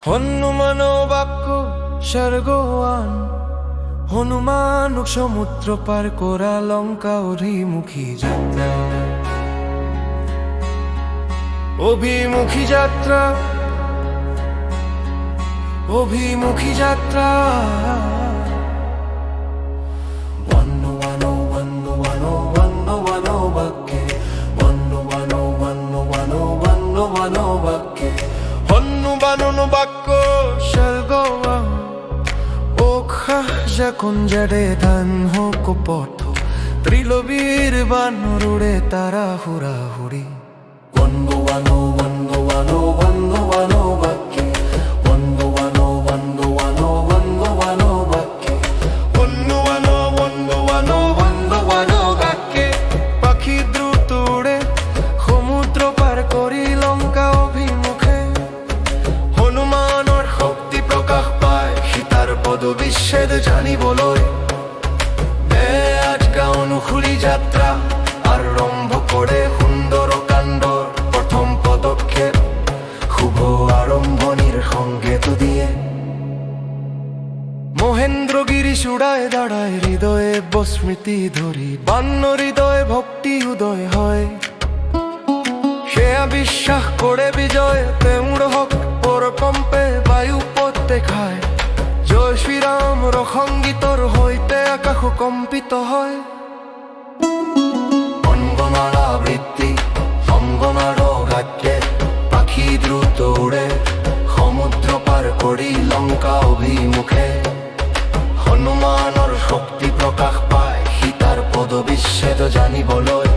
হনুমান বাক্য স্বর্গওয়ান হনুমান সমুদ্র পার করা লঙ্কা অভিমুখী যাত্রা অভিমুখী যাত্রা অভিমুখী যাত্রা হনুমান বাক্য স্বর্গওয়ান কুঞ্জরে ধান হোক পথ ত্রিলবীর বানরুড়ে তারা হুড়াহুড়ি পাখি দ্রুত উড়ে সমুদ্র পার করি লঙ্কা অভিমুখে হনুমানৰ শক্তি প্ৰকাশ পায় সীতাৰ পদবিচ্ছেদ জানিবলৈ আজকা অনুসৰি যাত্ৰা আৰম্ভ কৰে সুন্দৰ কাণ্ডৰ প্ৰথম পদক্ষেপ শুভ আৰম্ভণিৰ সংকেত দিয়ে মহেন্দ্রগিরি চূড়ায় দাঁড়ায় হৃদয়ে বস্মৃতি ধরি বান্য হৃদয়ে ভক্তি উদয় হয় সেয়া বিশ্বাস করে বিজয় তেওঁৰ হক পৰকম্পে বায়ু পথ দেখায় জয় শ্ৰীৰামৰ সংগীতৰ সৈতে আকাশ কম্পিত হয় অঙ্গমালা বৃত্তি অঙ্গমাৰ গাত্ৰে পাখি দ্ৰুত উৰে সমুদ্ৰ পাৰ কৰি লঙ্কা অভিমুখে হনুমানৰ শক্তি প্ৰকাশ পায় সীতাৰ পদবিচ্ছেদ জানিবলৈ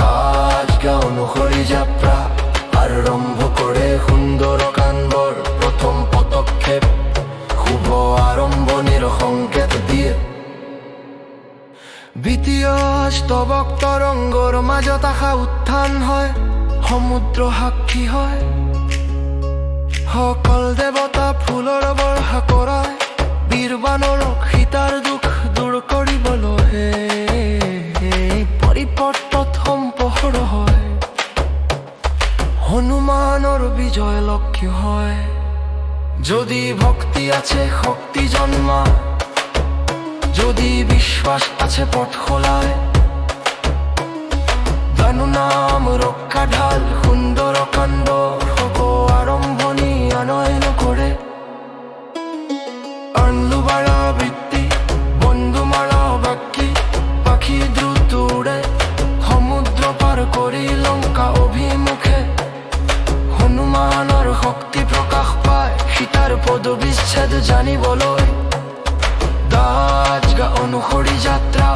আজকা অনুসৰি যাত্ৰা আৰম্ভ কৰে সুন্দৰ কাণ্ডৰ প্ৰথম পদক্ষেপ শুভ আৰম্ভণিৰ সংকেত দিয়ে দ্বিতীয় স্তবক তৰংগৰ মাজত আশা উত্থান হয় সমুদ্ৰ সাক্ষী হয় সকল দেৱতা ফুলৰ বৰ্ষা কৰায় বীৰ বানৰক সীতাৰ দুখ দূৰ কৰিবলৈ পৰিপৰ্তত সম্পহৰ হয় হনুমানৰ বিজয় লক্ষ্য হয় যদি ভক্তি আছে শক্তি জন্মায় যদি বিশ্বাস আছে পথ খোলায় জানু নাম ৰক্ষা ঢাল সুন্দৰ কাণ্ড শুভ আৰম্ভণি আনয়ন কৰে আনলুবাৰা বৃত্তি বন্ধুমাৰা বাক্যী পাখি দ্ৰুত উৰে সমুদ্ৰ পাৰ কৰি লঙ্কা অভিমুখে হনুমানৰ শক্তি প্ৰকাশ পায় সীতাৰ পদবিচ্ছেদ জানিবলৈ আজকা অনুসৰি যাত্ৰা